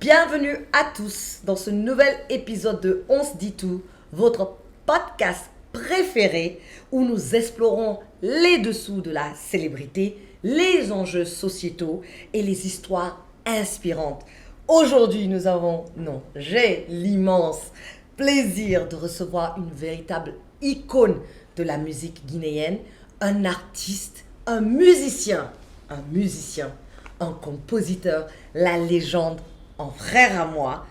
Bienvenue à tous dans ce nouvel épisode de On se dit tout, votre podcast préféré où nous explorons les dessous de la célébrité, les enjeux sociétaux et les histoires inspirantes. Aujourd'hui, j'ai l'immense plaisir de recevoir une véritable icône de la musique guinéenne, un artiste, un musicien, un compositeur, la légende, un frère à moi,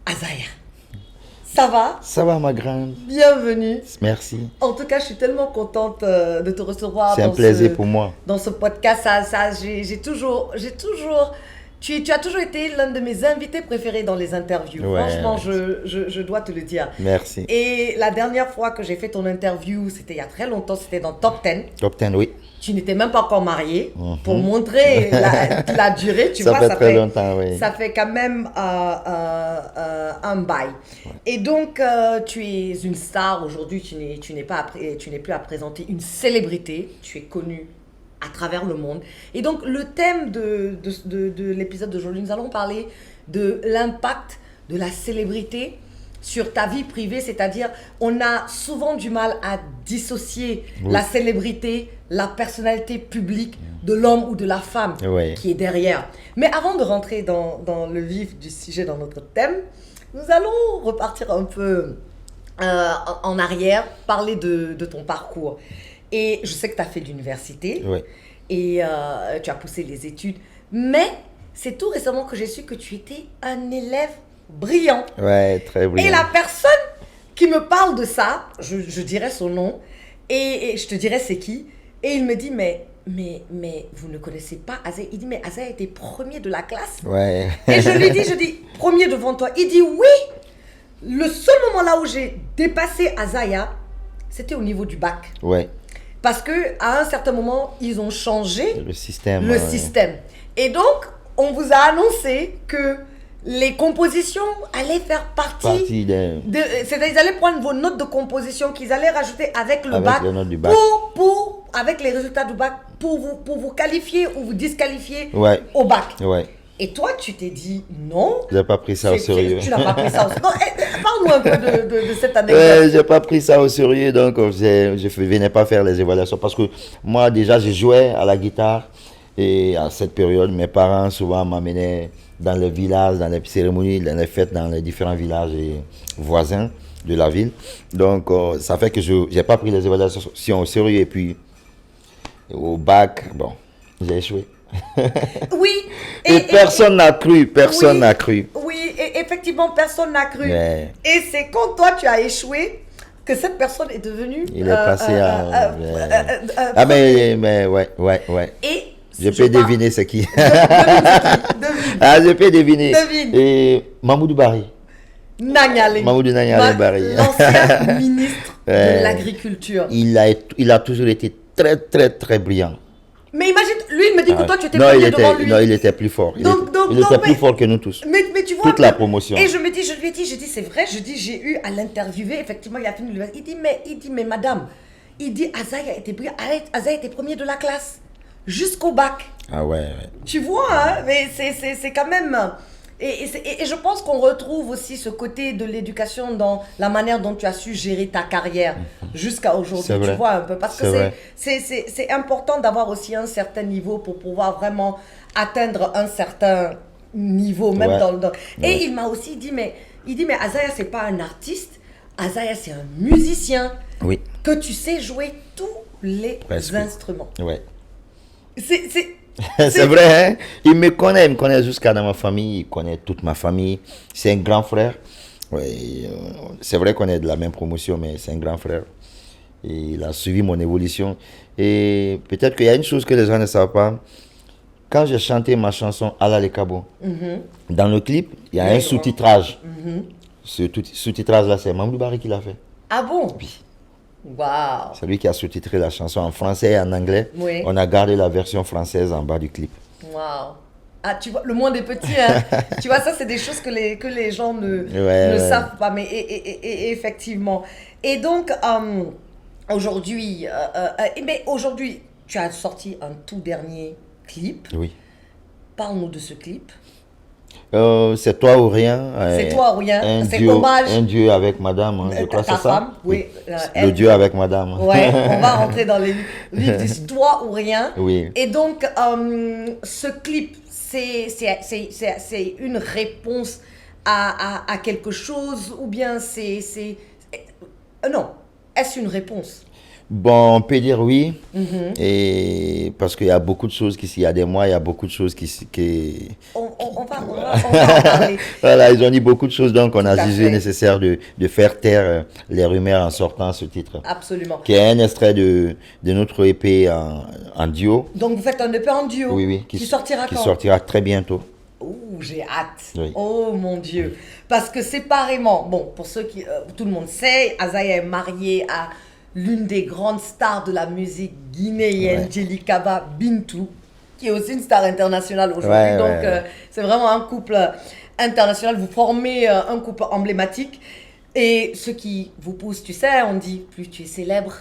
Azaya. Ça va? Ça va, ma grande. Bienvenue. Merci. En tout cas, je suis tellement contente de te recevoir. C'est un plaisir pour moi. Dans ce podcast, j'ai toujours... Tu as toujours été l'un de mes invités préférés dans les interviews. Ouais, franchement, je dois te le dire. Merci. Et la dernière fois que j'ai fait ton interview, c'était il y a très longtemps, c'était dans Top 10. Top 10, oui. Tu n'étais même pas encore marié. Pour montrer la durée, ça fait longtemps, oui. Ça fait quand même un bail. Ouais. Et donc, tu es une star aujourd'hui, tu n'es plus à présenter une célébrité. Tu es connu à travers le monde. Et donc, le thème de l'épisode d'aujourd'hui, nous allons parler de l'impact de la célébrité sur ta vie privée, c'est-à-dire on a souvent du mal à dissocier la célébrité, la personnalité publique de l'homme ou de la femme qui est derrière. Mais avant de rentrer dans le vif du sujet, dans notre thème, nous allons repartir un peu en arrière, parler de ton parcours. Et je sais que tu as fait l'université et tu as poussé les études, mais c'est tout récemment que j'ai su que tu étais un élève brillant. Ouais, très brillant. Et la personne qui me parle de ça, je dirais son nom, et je te dirais c'est qui, et il me dit, mais vous ne connaissez pas Azaya? Il dit, mais Azaya était premier de la classe. Ouais. Et je lui dis, premier devant toi. Il dit, oui. Le seul moment là où j'ai dépassé Azaya, c'était au niveau du bac. Ouais. Parce qu'à un certain moment, ils ont changé le système. Et donc, on vous a annoncé que les compositions allaient faire partie c'est-à-dire ils allaient prendre vos notes de composition qu'ils allaient rajouter avec le bac, avec les résultats du bac pour vous qualifier ou vous disqualifier au bac. Ouais. Et toi, tu t'es dit non. Je n'ai pas pris ça au sérieux. Tu n'as pas pris ça au sérieux. Parle-nous un peu de cette anecdote. Je n'ai pas pris ça au sérieux, donc je ne venais pas faire les évaluations. Parce que moi, déjà, je jouais à la guitare. Et à cette période, mes parents souvent m'amenaient dans les villages, dans les cérémonies, dans les fêtes, dans les différents villages et voisins de la ville. Donc, ça fait que je n'ai pas pris les évaluations au sérieux. Et puis, au bac, j'ai échoué. Oui. Et personne n'a cru, n'a cru. Oui, et effectivement, personne n'a cru. Ouais. Et c'est quand toi, tu as échoué que cette personne est devenue... Il est passé à... mais ouais. Et je peux deviner c'est qui. Devine. Ah, je peux deviner. Devine. Et Mamoudou Bari. Mamoudou Nanyale Bari. L'ancien ministre de l'Agriculture. Il a toujours été très, très, très brillant. Mais imagine, lui, il me dit que toi, tu étais premier devant lui. Non, il était plus fort. Il était plus fort que nous tous. Mais tu vois... Toute la promotion. Et je lui ai dit, c'est vrai, j'ai eu à l'interviewer, effectivement, il a fini l'université. Il dit, mais madame, Azaya était brillant. Azaya était premier de la classe. Jusqu'au bac. Ah ouais. Tu vois, hein, mais c'est quand même... Et je pense qu'on retrouve aussi ce côté de l'éducation dans la manière dont tu as su gérer ta carrière jusqu'à aujourd'hui. Tu vois un peu. Parce que c'est important d'avoir aussi un certain niveau pour pouvoir vraiment atteindre un certain niveau. Même Et il m'a aussi dit, mais Azaya, c'est pas un artiste. Azaya, c'est un musicien. Oui. Que tu sais jouer tous les instruments. Ouais. C'est vrai, hein? Il me connaît jusqu'à dans ma famille, il connaît toute ma famille. C'est un grand frère. Ouais, c'est vrai qu'on est de la même promotion, mais c'est un grand frère. Et il a suivi mon évolution. Et peut-être qu'il y a une chose que les gens ne savent pas. Quand j'ai chanté ma chanson Alla le Cabo, dans le clip, il y a un sous-titrage. Ce sous-titrage-là, c'est Mamoudou Bari qui l'a fait. Ah bon? Oui. Wow. C'est lui qui a sous-titré la chanson en français et en anglais. Oui. On a gardé la version française en bas du clip. Wow. Ah, tu vois, le monde est petit, hein. Tu vois, ça, c'est des choses que les gens ne savent pas. Mais effectivement. Et donc, aujourd'hui, tu as sorti un tout dernier clip. Oui. Parle-nous de ce clip. C'est toi ou rien. C'est toi ou rien. C'est duo, hommage. un duo avec madame, hein, je crois que Ta c'est ça. femme, oui. Le duo avec madame. Ouais, on va rentrer dans les livres du toi ou rien. Oui. Et donc, ce clip, c'est une réponse à quelque chose ou bien non, est-ce une réponse? Bon, on peut dire oui, Mhm. et parce qu'il y a beaucoup de choses il y a des mois, il y a beaucoup de choses qui... On va en parler. Voilà, ils ont dit beaucoup de choses, donc on a Tout à jugé fait. nécessaire de faire taire les rumeurs en sortant ce titre, Absolument. qui est un extrait de notre EP en duo. Donc, vous faites un EP en duo Oui, oui, qui sortira qui quand? sortira très bientôt. Ouh, j'ai hâte. Oui. Oh mon Dieu. Parce que séparément, bon, pour ceux qui. Tout le monde sait, Azaya est mariée à l'une des grandes stars de la musique guinéenne, Ouais. Jelly Kaba Bintou, qui est aussi une star internationale aujourd'hui. Ouais, Donc, ouais. c'est vraiment un couple international. Vous formez un couple emblématique. Et ce qui vous pousse, tu sais, on dit, plus tu es célèbre,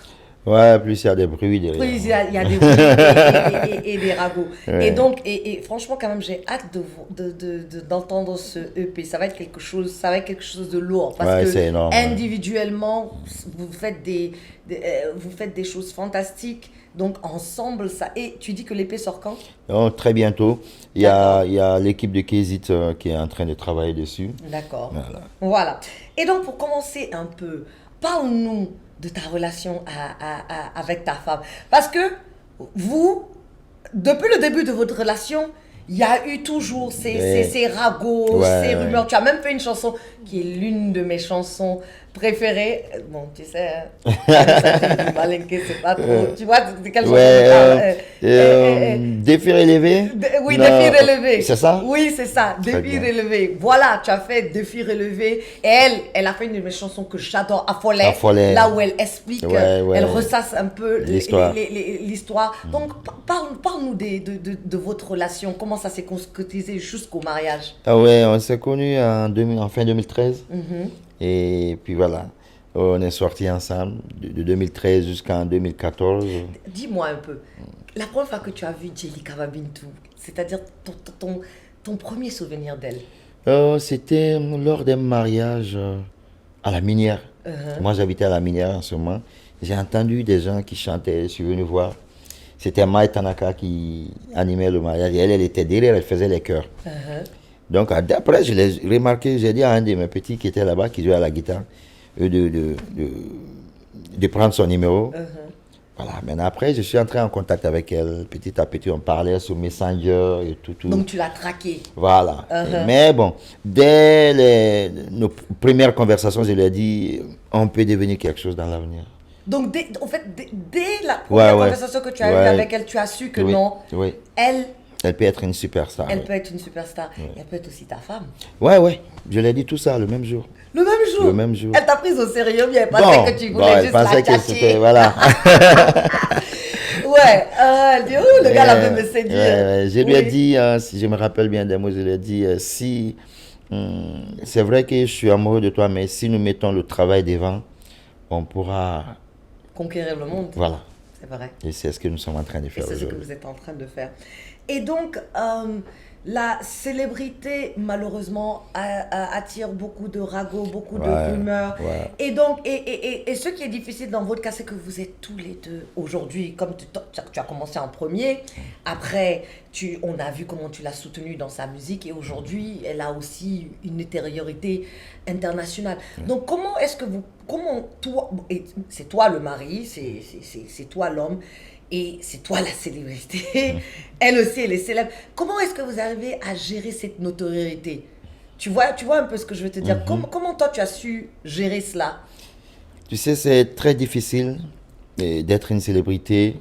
Ouais, plus il y a des bruits derrière. plus il y a des bruits et des ragots. Ouais. Et donc, et franchement, quand même, j'ai hâte d'entendre ce EP. Ça va être quelque chose de lourd. Parce Ouais, que c'est énorme, ouais. individuellement, vous faites vous faites des choses fantastiques. Donc, ensemble, ça. Et tu dis que l'épée sort quand? Oh, très bientôt. Il y a l'équipe de Kézit qui est en train de travailler dessus. D'accord. Voilà. Voilà. Et donc, pour commencer un peu, parle-nous de ta relation avec ta femme. Parce que vous, depuis le début de votre relation, il y a eu toujours ces ragots, Ouais, ces ouais. rumeurs. Tu as même fait une chanson qui est l'une de mes chansons préférées. Bon, tu sais, hein, Malinké, c'est pas trop. Tu vois, de quelle chanson Ouais, je parle? défi relevé. Oui, Non, défi relevé. C'est ça? Oui, c'est ça, Très défi bien. relevé. Voilà, tu as fait défi relevé. Et elle a fait une de mes chansons que j'adore, Affolé, Affolé. là où elle explique, Ouais, ouais. elle ressasse un peu L'histoire. l'histoire. Donc, parle-nous de votre relation, comment ça s'est concrétisé jusqu'au mariage. Ah ouais, on s'est connus en fin 2013. Mhm. Et puis voilà, on est sortis ensemble de 2013 jusqu'en 2014. Dis-moi un peu, la première fois que tu as vu Jelly Kaba Bintou, c'est-à-dire ton premier souvenir d'elle. C'était lors d'un mariage à la Minière. Uh-huh. Moi, j'habitais à la Minière en ce moment. J'ai entendu des gens qui chantaient, je suis venu voir. C'était Mai Tanaka qui animait le mariage. Et elle était derrière, elle faisait les chœurs. Uh-huh. Donc après, je l'ai remarqué, j'ai dit à un de mes petits qui était là-bas, qui jouait à la guitare, de prendre son numéro. Uh-huh. Voilà, maintenant après, je suis entré en contact avec elle. Petit à petit, on parlait sur Messenger et tout. Donc tu l'as traqué. Voilà. Uh-huh. Mais bon, dès nos premières conversations, je lui ai dit, on peut devenir quelque chose dans l'avenir. Donc, dès la première Ouais. conversation que tu as eue Ouais. avec elle, tu as su que Oui, non, oui. elle Elle peut être une superstar. peut oui. être une superstar. Et elle peut être aussi ta femme. Ouais. Je l'ai dit tout ça le même jour. Le même jour. Le même jour. Elle t'a prise au sérieux, mais elle pensait que tu voulais elle juste la pensait que tchatcher. c'était, voilà. Ouais. Elle dit, oh, le gars là veut me séduire. Ouais. Je lui ai Oui. dit, si je me rappelle bien des mots, je lui ai dit, si c'est vrai que je suis amoureux de toi, mais si nous mettons le travail devant, on pourra, Conquérir le monde. voilà. C'est vrai. Et c'est ce que nous sommes en train de Et faire c'est ce que aujourd'hui. vous êtes en train de faire. Et donc, la célébrité, malheureusement, attire beaucoup de ragots, beaucoup de Ouais, rumeurs. ouais. Et donc, et ce qui est difficile dans votre cas, c'est que vous êtes tous les deux aujourd'hui, comme tu as commencé en premier, après, on a vu comment tu l'as soutenu dans sa musique, et aujourd'hui, elle a aussi une intériorité internationale. Donc, comment est-ce que comment toi, et c'est toi le mari, c'est toi l'homme, et c'est toi la célébrité. Elle aussi, elle est célèbre. Comment est-ce que vous arrivez à gérer cette notoriété? Tu vois un peu ce que je veux te dire. Comment toi, tu as su gérer cela? Tu sais, c'est très difficile d'être une célébrité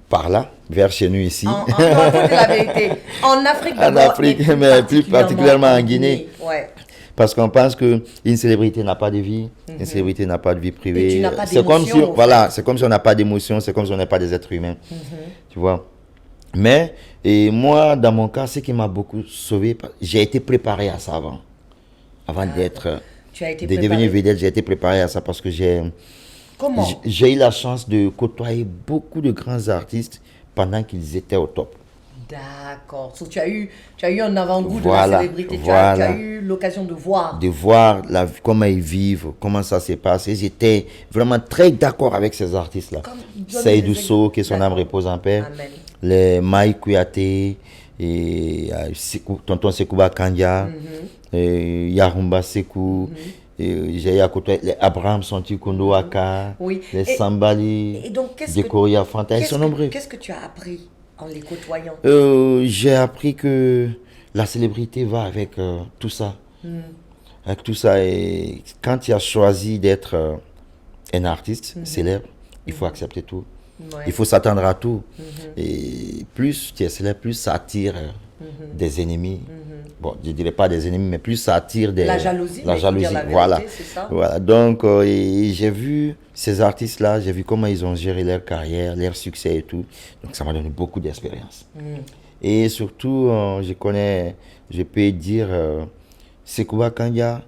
par là, vers chez nous ici. Non, faut dire la vérité. En Afrique, En d'abord, Afrique, mais plus particulièrement en Guinée. Ouais. Parce qu'on pense qu'une célébrité n'a pas de vie, une célébrité n'a pas de vie privée. Et tu n'as pas C'est comme si, d'émotion, au voilà, c'est comme si on n'a pas d'émotion, c'est comme si on n'est pas des êtres humains. Tu vois. Mais, et moi, dans mon cas, ce qui m'a beaucoup sauvé, j'ai été préparé à ça avant d'être, Tu as été de préparé. devenir vedette, j'ai été préparé à ça parce que Comment? j'ai eu la chance de côtoyer beaucoup de grands artistes pendant qu'ils étaient au top. D'accord. So, tu as eu un avant-goût Voilà, de la célébrité. Tu voilà. as eu l'occasion de voir. De voir comment ils vivent, comment ça se passe. Et j'étais vraiment très d'accord avec ces artistes-là. Seydou Sow, que son âme repose en paix. Amen. Les Maï Kouyaté, et Tonton Sekouba Kandia, et Yarumba Sekou. J'ai à côté les Abraham Santi-Kondo Aka, Oui. les Sambali, Et donc, Dekoria Fanta, ils sont nombreux. Qu'est-ce que tu as appris en les côtoyant? J'ai appris que la célébrité va avec tout ça. Avec tout ça. Et quand tu as choisi d'être un artiste célèbre, il faut accepter tout. Ouais. Il faut s'attendre à tout. Et plus tu es célèbre, plus ça attire des ennemis. Bon, je ne dirais pas des ennemis, mais plus ça attire des... La jalousie. La jalousie, dire la vérité, voilà. c'est ça. Voilà. Donc, et j'ai vu ces artistes-là, j'ai vu comment ils ont géré leur carrière, leur succès et tout. Donc, ça m'a donné beaucoup d'expérience. Et surtout, je peux dire, Sekouba Kandia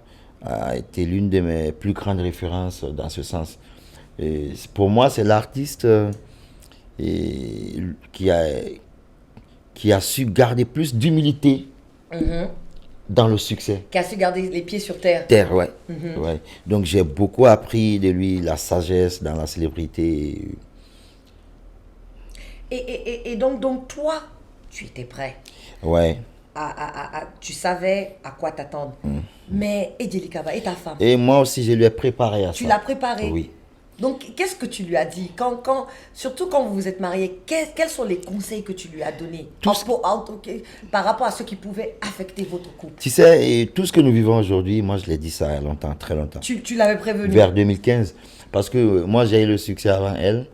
a été l'une de mes plus grandes références dans ce sens. Et pour moi, c'est l'artiste qui a su garder plus d'humilité dans le succès. Qui a su garder les pieds sur terre. Ouais. Ouais. Donc j'ai beaucoup appris de lui, la sagesse dans la célébrité. Et donc toi, tu étais prêt. Ouais. Tu savais à quoi t'attendre. Mais Edjeli Kaba et ta femme. Et moi aussi, je lui ai préparé à ça. Tu l'as préparé. Oui. Donc, qu'est-ce que tu lui as dit surtout quand vous vous êtes mariés, quels sont les conseils que tu lui as donnés par rapport à ce qui pouvait affecter votre couple? Tu sais, et tout ce que nous vivons aujourd'hui, moi je l'ai dit ça il y a longtemps, très longtemps. Tu l'avais prévenu? Vers 2015. Parce que moi j'ai eu le succès avant elle.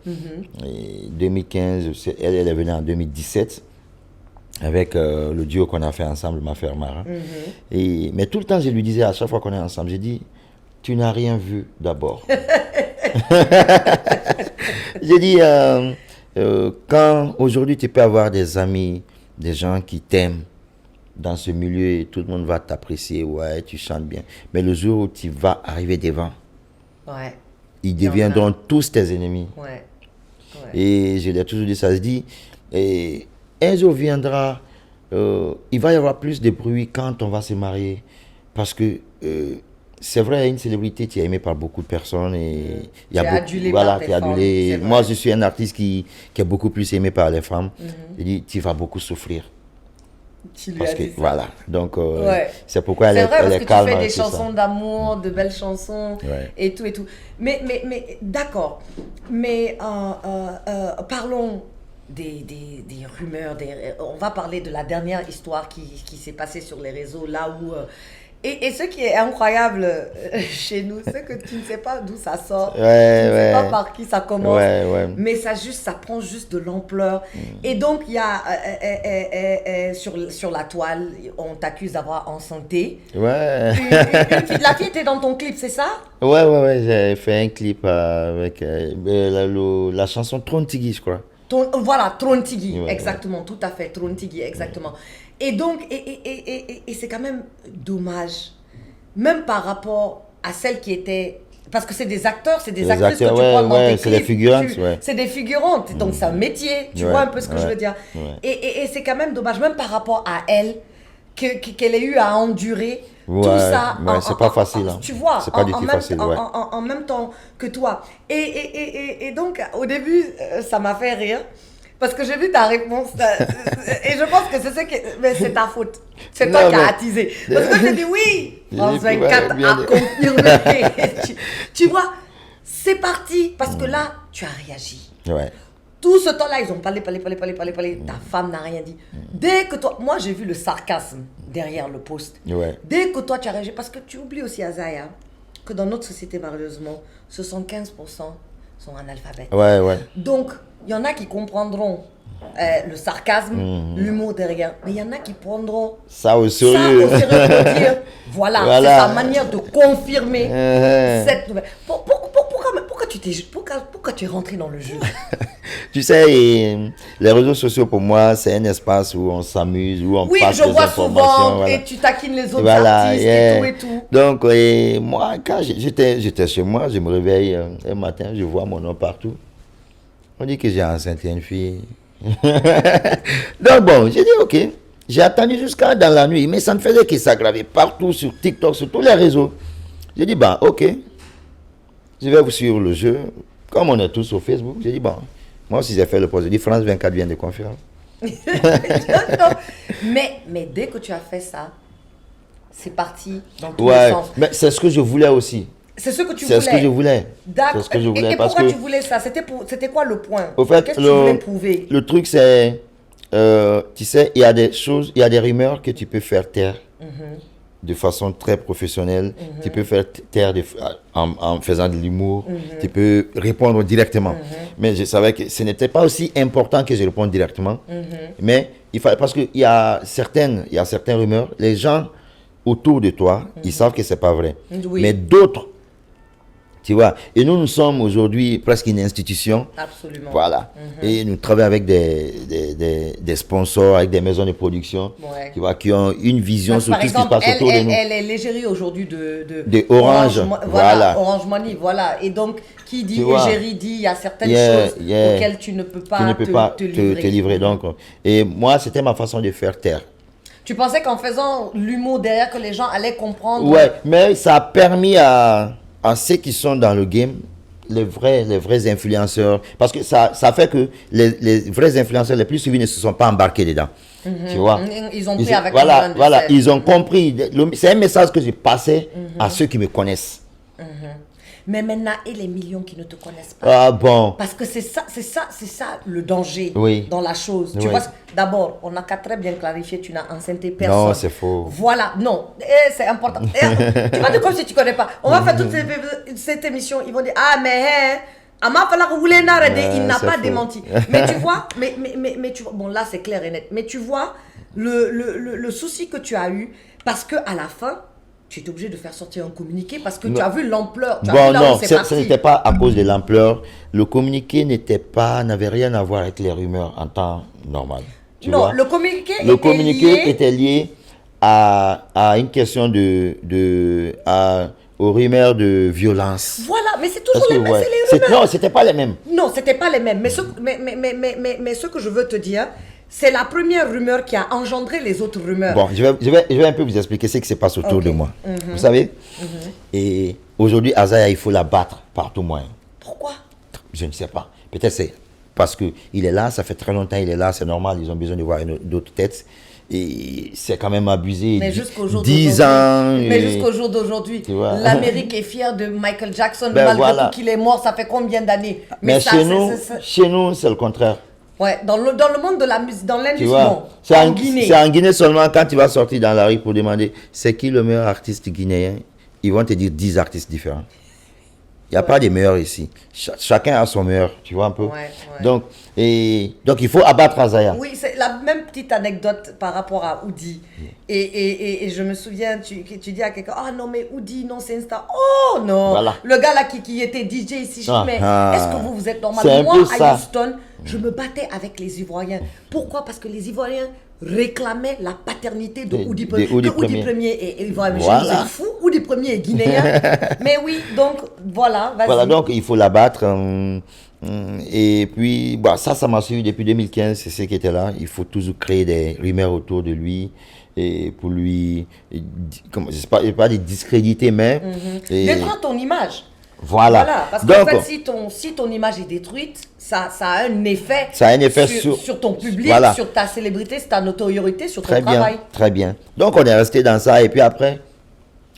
Et 2015, elle est venue en 2017. Avec le duo qu'on a fait ensemble, Ma Frère Mara. Mais tout le temps, je lui disais, à chaque fois qu'on est ensemble, j'ai dit, tu n'as rien vu d'abord. J'ai dit, quand aujourd'hui tu peux avoir des amis, des gens qui t'aiment dans ce milieu et tout le monde va t'apprécier, ouais, tu chantes bien. Mais le jour où tu vas arriver devant, ils deviendront tous tes ennemis. Et je l'ai toujours dit, ça se dit, et un jour viendra, il va y avoir plus de bruit quand on va se marier. Parce que c'est vrai, une célébrité, tu es aimé par beaucoup de personnes. Et il y a adulé par tes femmes. Moi, je suis un artiste qui est beaucoup plus aimé par les femmes. Je dis, tu vas beaucoup souffrir. Tu lui parce as que dit ça. Voilà, donc c'est pourquoi elle est calme. C'est vrai, parce que tu fais des ça. chansons d'amour, de belles chansons, et tout. Mais d'accord. Mais parlons des rumeurs. On va parler de la dernière histoire qui s'est passée sur les réseaux, là où... Et ce qui est incroyable chez nous, c'est que tu ne sais pas d'où ça sort, tu ne sais pas par qui ça commence, mais ça prend juste de l'ampleur. Et donc, il y a, sur la toile, on t'accuse d'avoir enceinté. Ouais. La fille était dans ton clip, c'est ça? Ouais, j'ai fait un clip avec la chanson Trontigui, je crois. Voilà, Trontigui, exactement, tout à fait, Trontigui, exactement. Et donc, et c'est quand même dommage, même par rapport à celles qui étaient... Parce que c'est des acteurs, c'est des actrices que tu prends dans tes clips. C'est des figurantes. C'est des figurantes, donc c'est un métier, tu vois un peu ce que je veux dire. Et c'est quand même dommage, même par rapport à elle, qu'elle ait eu à endurer tout ça. C'est pas facile. Tu vois, c'est pas du tout facile. En même temps que toi. Et donc, au début, ça m'a fait rire. Parce que j'ai vu ta réponse et je pense que mais c'est ta faute. C'est toi qui as attisé. Parce que je dis oui, France 24 a confirmé. Tu vois, c'est parti. Parce que là, tu as réagi. Tout ce temps-là, ils ont parlé. Ta femme n'a rien dit. Dès que toi, moi j'ai vu le sarcasme derrière le post. Dès que toi tu as réagi, parce que tu oublies aussi, Azaya, que dans notre société, malheureusement, 75% sont analphabètes. Donc, il y en a qui comprendront le sarcasme, l'humour derrière, mais il y en a qui prendront ça au sérieux pour dire, voilà. C'est sa manière de confirmer cette nouvelle. Pourquoi tu es rentré dans le jeu? Tu sais, les réseaux sociaux pour moi, c'est un espace où on s'amuse, où on passe des informations. Oui, je vois souvent, et tu taquines les autres artistes et tout. Donc, moi, quand j'étais chez moi, je me réveille un matin, je vois mon nom partout. On dit que j'ai enceinté une fille. Donc bon, j'ai dit ok. J'ai attendu jusqu'à dans la nuit, mais ça ne faisait que s'aggraver partout sur TikTok, sur tous les réseaux. J'ai dit bah ok, je vais vous suivre le jeu. Comme on est tous sur Facebook, j'ai dit bon, moi aussi j'ai fait le poste. J'ai dit France 24 vient de confirmer. mais dès que tu as fait ça, c'est parti dans tous les Ouais, sens. mais c'est ce que je voulais aussi. C'est ce que tu C'est voulais. ce que je voulais. D'accord. C'est ce que je voulais Et parce pourquoi que tu voulais ça? C'était quoi le point? au fait, Qu'est-ce que tu voulais prouver? le truc c'est, tu sais, il y a des choses, il y a des rumeurs que tu peux faire taire de façon très professionnelle. Tu peux faire taire en faisant de l'humour. Tu peux répondre directement. Mais je savais que ce n'était pas aussi important que je réponde directement. Mais il fallait, parce qu'il y a certaines rumeurs, les gens autour de toi, ils savent que c'est pas vrai. Oui. Mais d'autres, tu vois, et nous sommes aujourd'hui presque une institution. Absolument. Voilà. Et nous travaillons avec des sponsors, avec des maisons de production, Ouais. tu vois, qui ont une vision Parce, sur par tout exemple, ce qui se passe autour de nous. elle est l'égérie aujourd'hui de Orange, voilà. Orange Money, voilà. Et donc, qui dit Tu vois. égérie dit il y a certaines choses Yeah. auxquelles tu ne peux pas, Tu ne peux pas te livrer. te livrer. Donc, et moi, c'était ma façon de faire taire. Tu pensais qu'en faisant l'humour derrière, que les gens allaient comprendre? Ouais, mais ça a permis à ceux qui sont dans le game, les vrais influenceurs, parce que ça fait que les vrais influenceurs les plus suivis ne se sont pas embarqués dedans. Tu vois? Ils ont pris avec un voilà, grain de voilà, sel. ils ont compris. C'est un message que j'ai passé à ceux qui me connaissent. Mais maintenant, et les millions qui ne te connaissent pas? Ah bon. Parce que c'est ça le danger Oui. dans la chose. Tu Oui. vois, d'abord, on n'a qu'à très bien clarifier, tu n'as enceinté personne. Non, c'est faux. Voilà, non, c'est important. Tu vas dire comme si tu ne connais pas. On va faire toute cette émission, ils vont dire, ah mais, Ama Fala Roulé Narede, il n'a c'est pas faux. démenti. Mais tu vois, mais tu vois, bon là c'est clair et net, mais tu vois, le souci que tu as eu, parce qu'à la fin, tu es obligé de faire sortir un communiqué parce que tu as vu l'ampleur. Tu as Bon, vu là non, où c'est ce parti. n'était pas à cause de l'ampleur. Le communiqué n'avait rien à voir avec les rumeurs en temps normal. Tu Non, vois? le communiqué Le était communiqué lié. était lié à une question aux rumeurs de violence. Voilà, mais c'est toujours Parce que, les mêmes, ouais, c'est les rumeurs. non, c'était pas les mêmes. Non, c'était pas les mêmes. Mais ce que je veux te dire, c'est la première rumeur qui a engendré les autres rumeurs. Bon, je vais un peu vous expliquer ce qui se passe autour Ok. de moi. Vous savez? Et aujourd'hui, Azaya, il faut la battre par tout moyen. Pourquoi? Je ne sais pas. Peut-être c'est parce qu'il est là, ça fait très longtemps il est là, c'est normal, ils ont besoin de voir d'autres têtes. Et c'est quand même abusé. Mais jusqu'au jour 10 d'aujourd'hui. ans. Mais jusqu'au jour d'aujourd'hui, Tu vois. l'Amérique est fière de Michael Jackson, Ben malgré voilà. tout qu'il est mort, ça fait combien d'années? Mais ça, chez nous, c'est le contraire. Ouais, dans le monde de la musique, dans Tu l'industrie, vois, non. c'est En Guinée. c'est en Guinée seulement quand tu vas sortir dans la rue pour demander c'est qui le meilleur artiste guinéen, ils vont te dire 10 artistes différents. Il n'y a pas de meilleurs ici. Chacun a son meilleur, tu vois un peu. Ouais. Donc il faut abattre Azaya. Oui, c'est la même petite anecdote par rapport à Oudi. Et je me souviens, tu dis à quelqu'un, ah non, mais Oudi, non, c'est Insta. Oh non, Voilà. le gars là qui était DJ ici, je dis, mais est-ce que vous êtes normal? C'est un Moi, peu ça. à Houston, je me battais avec les Ivoiriens. Pourquoi? Parce que les Ivoiriens réclamaient la paternité de Oudi de Oudi Oudi Premier. Premier est Ivoirien. Mais Voilà. je dis, c'est fou, Oudi Premier est guinéen. Mais oui, donc voilà, vas-y. Voilà, donc il faut la battre. Et puis, bah, ça m'a suivi depuis 2015, c'est ce qui était là. Il faut toujours créer des rumeurs autour de lui. Et pour lui, je sais pas dire discréditer, mais. Détruire ton image. Voilà. Parce Donc, qu'en fait, si ton image est détruite, ça a un effet, Ça a un effet sur ton public, Voilà. sur ta célébrité, sur ta notoriété, sur Très ton bien, travail. très bien. Donc on est resté dans ça. Et puis après,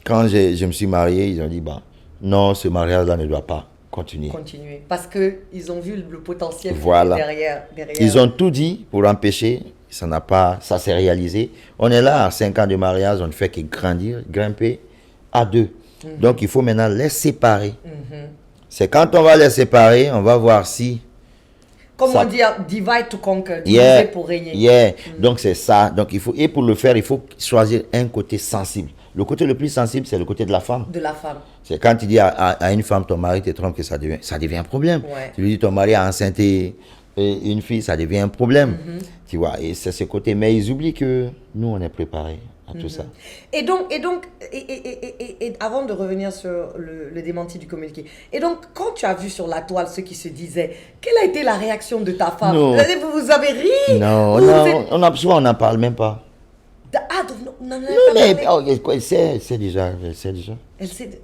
quand je me suis marié, ils ont dit, bah, non, ce mariage-là ne doit pas continuer. Continuer. Parce qu'ils ont vu le potentiel Voilà. derrière. Ils ont tout dit pour empêcher. Ça s'est réalisé. On est là à 5 ans de mariage, on ne fait que grandir, grimper à 2. Donc il faut maintenant les séparer. C'est quand on va les séparer, on va voir si. Comme ça- on dit, divide to conquer, diviser pour régner. Donc c'est ça. Donc et pour le faire, il faut choisir un côté sensible. Le côté le plus sensible, c'est le côté de la femme. De la femme. C'est quand tu dis à une femme, ton mari te trompe, que ça devient un problème. Ouais. Tu lui dis, ton mari a enceinté une fille, ça devient un problème. Tu vois, et c'est ce côté. Mais ils oublient que nous, on est préparés à tout ça. Et donc, avant de revenir sur le démenti du communiqué, et donc, quand tu as vu sur la toile ceux qui se disaient, quelle a été la réaction de ta femme? Non. Vous avez ri? Non, Ou non, vous êtes- souvent on n'en parle même pas. Ah, donc, non, Non, mais elle sait déjà. Elle sait.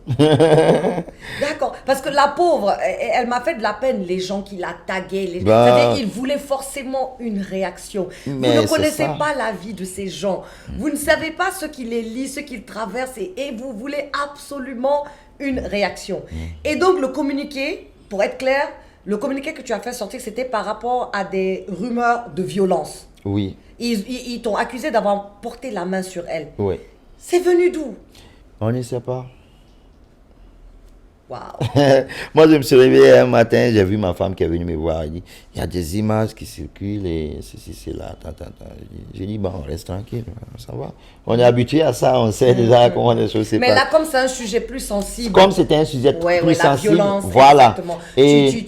D'accord. Parce que la pauvre, elle m'a fait de la peine, les gens qui la taguaient. C'est-à-dire, ils voulaient forcément une réaction. Mais Vous ne c'est connaissez ça. pas la vie de ces gens. Vous ne savez pas ce qu'ils les lisent, ce qu'ils traversent, et vous voulez absolument une réaction. Et donc, le communiqué, pour être clair, le communiqué que tu as fait sortir, c'était par rapport à des rumeurs de violence. Oui, Ils t'ont accusé d'avoir porté la main sur elle. oui. C'est venu d'où? On ne sait pas. Waouh. Moi, je me suis réveillé un matin, j'ai vu ma femme qui est venue me voir. Elle dit, il y a des images qui circulent et ceci, c'est là. J'ai dit, bon, on reste tranquille, ça va. On est habitué à ça, on sait déjà comment les choses se Mais passent. là, comme c'est un sujet plus sensible. Comme c'était un sujet Ouais, plus la sensible, violence, voilà. exactement. Et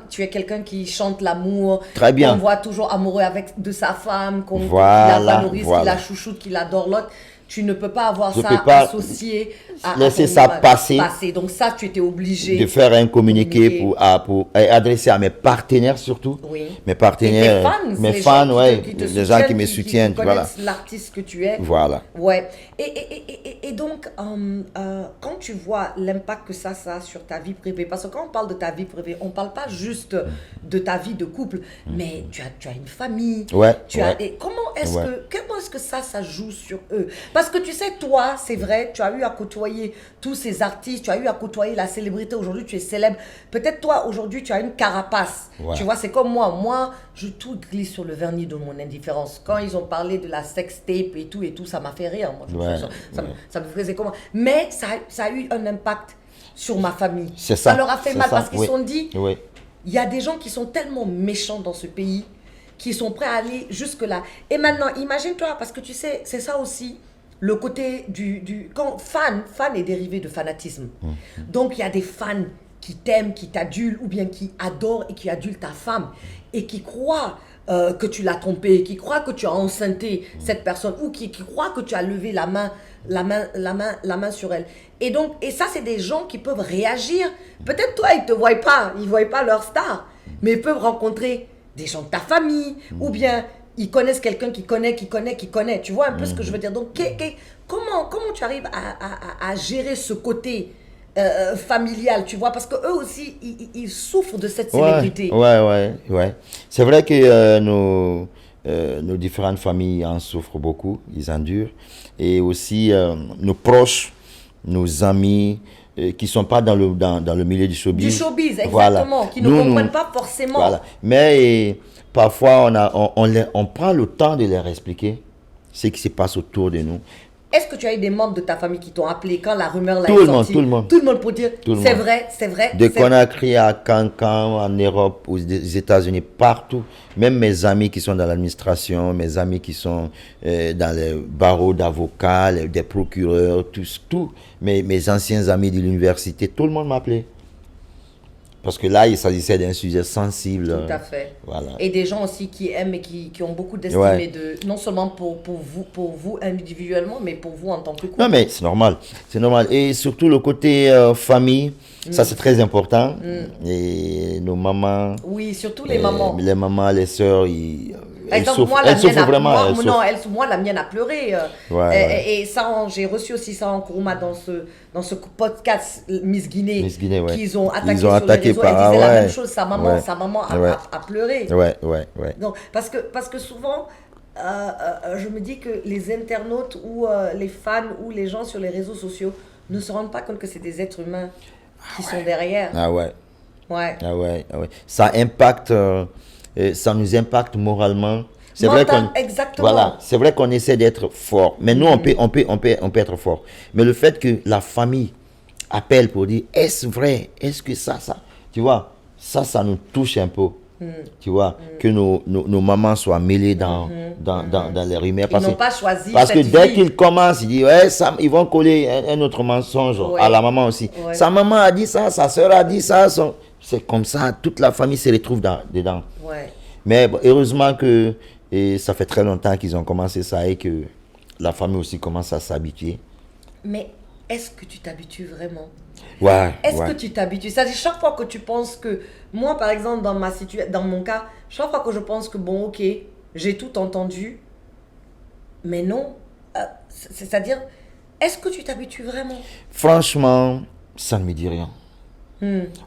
Tu es quelqu'un qui chante l'amour. Très bien. Qu'on voit toujours amoureux de sa femme, qui Voilà, la valorise, qui voilà. la chouchoute, qui l'adore l'autre. Tu ne peux pas avoir Je ça peux pas associé à laisser ton ça image. passer. Donc ça, tu étais obligé de faire un communiqué pour adresser à mes partenaires surtout. Oui. Mes Et partenaires, tes fans, mes les fans, gens ouais, qui te les gens qui me soutiennent, qui voilà. connaissent l'artiste que tu es. Voilà. Ouais. Et donc, quand tu vois l'impact que ça a sur ta vie privée, parce que quand on parle de ta vie privée, on ne parle pas juste de ta vie de couple, mais tu as une famille. Ouais, Et comment est-ce Ouais. que ça joue sur eux? Parce que tu sais, toi, c'est vrai, tu as eu à côtoyer tous ces artistes, tu as eu à côtoyer la célébrité. Aujourd'hui, tu es célèbre. Peut-être toi, aujourd'hui, tu as une carapace. Ouais. Tu vois, c'est comme moi. Moi, je tout glisse sur le vernis de mon indifférence. Quand ils ont parlé de la sextape et tout, ça m'a fait rire. Moi, ça me faisait comment? Mais ça a eu un impact sur ma famille. C'est ça. Ça leur a fait c'est mal ça, parce qu'ils oui. se sont dit, Oui. il y a des gens qui sont tellement méchants dans ce pays, qui sont prêts à aller jusque-là. Et maintenant, imagine-toi, parce que tu sais, c'est ça aussi, le côté quand fan est dérivé de fanatisme. Donc, il y a des fans qui t'aiment, qui t'adulent, ou bien qui adorent et qui adulent ta femme, et qui croient que tu l'as trompée, qui croient que tu as enceinté cette personne, ou qui croient que tu as levé la main sur elle. Et donc, et ça, c'est des gens qui peuvent réagir. Peut-être toi, ils ne te voient pas, ils ne voient pas leur star, mais ils peuvent rencontrer des gens de ta famille, ou bien ils connaissent quelqu'un qui connaît. Tu vois un peu ce que je veux dire. Donc, comment tu arrives à gérer ce côté familial, tu vois? Parce qu'eux aussi, ils souffrent de cette célébrité. Ouais. C'est vrai que nos différentes familles en souffrent beaucoup, ils endurent. Et aussi nos proches, nos amis, qui ne sont pas dans le milieu du showbiz. Du showbiz, exactement, Voilà. qui ne comprennent pas forcément. Voilà. Mais parfois, on prend le temps de leur expliquer ce qui se passe autour de nous. Est-ce que tu as eu des membres de ta famille qui t'ont appelé quand la rumeur l'a Tout le sortie? monde. Tout le monde pour dire, Tout le c'est monde. vrai, c'est vrai. De Conakry à Cancan, en Europe, aux États-Unis, partout. Même mes amis qui sont dans l'administration, mes amis qui sont dans les barreaux d'avocats, des procureurs, tous mes anciens amis de l'université, tout le monde m'appelait. Parce que là, il s'agissait d'un sujet sensible. Tout à fait. Voilà. Et des gens aussi qui aiment et qui ont beaucoup d'estime, Ouais. non seulement pour vous individuellement, mais pour vous en tant que couple. Non, mais c'est normal. C'est normal. Et surtout le côté famille, ça c'est très important. Et nos mamans. Oui, surtout les mamans. Les mamans, les sœurs, Par exemple, souffrent. moi, la Elles souffrent mienne vraiment. elles souffrent. moi, la mienne a pleuré. Ouais. Et ça, j'ai reçu aussi ça en Kuruma dans ce podcast Miss Guinée. Miss Guinée, ouais. Qu'ils ont attaqué Ils ont sur attaqué les réseaux. par- Elle disait la ouais. même chose. Sa maman Ouais. a pleuré. Ouais. Donc, parce que souvent, je me dis que les internautes ou les fans ou les gens sur les réseaux sociaux ne se rendent pas compte que c'est des êtres humains qui sont derrière. Ah ouais. Ouais. Ah ouais. Ça impacte, ça nous impacte moralement. C'est vrai Exactement. voilà, c'est vrai qu'on essaie d'être fort. Mais nous, on peut être fort. Mais le fait que la famille appelle pour dire, est-ce vrai? Est-ce que ça, tu vois, ça nous touche un peu. Tu vois, que nos mamans soient mêlées dans les rumeurs. Ils n'ont pas choisi Parce que cette dès vie. qu'ils commencent, ils disent, ouais, ils vont coller un autre mensonge Ouais. à la maman aussi. Ouais. Sa maman a dit ça, sa soeur a dit ça. C'est comme ça, toute la famille se retrouve dedans. Ouais. Mais bon, heureusement que ça fait très longtemps qu'ils ont commencé ça et que la famille aussi commence à s'habituer. Mais est-ce que tu t'habitues vraiment? Ouais, Est-ce ouais. que tu t'habitues? C'est-à-dire, chaque fois que tu penses que... Moi, par exemple, dans mon cas, chaque fois que je pense que, bon, ok, j'ai tout entendu, mais non. C'est-à-dire, est-ce que tu t'habitues vraiment? Franchement, ça ne me dit rien.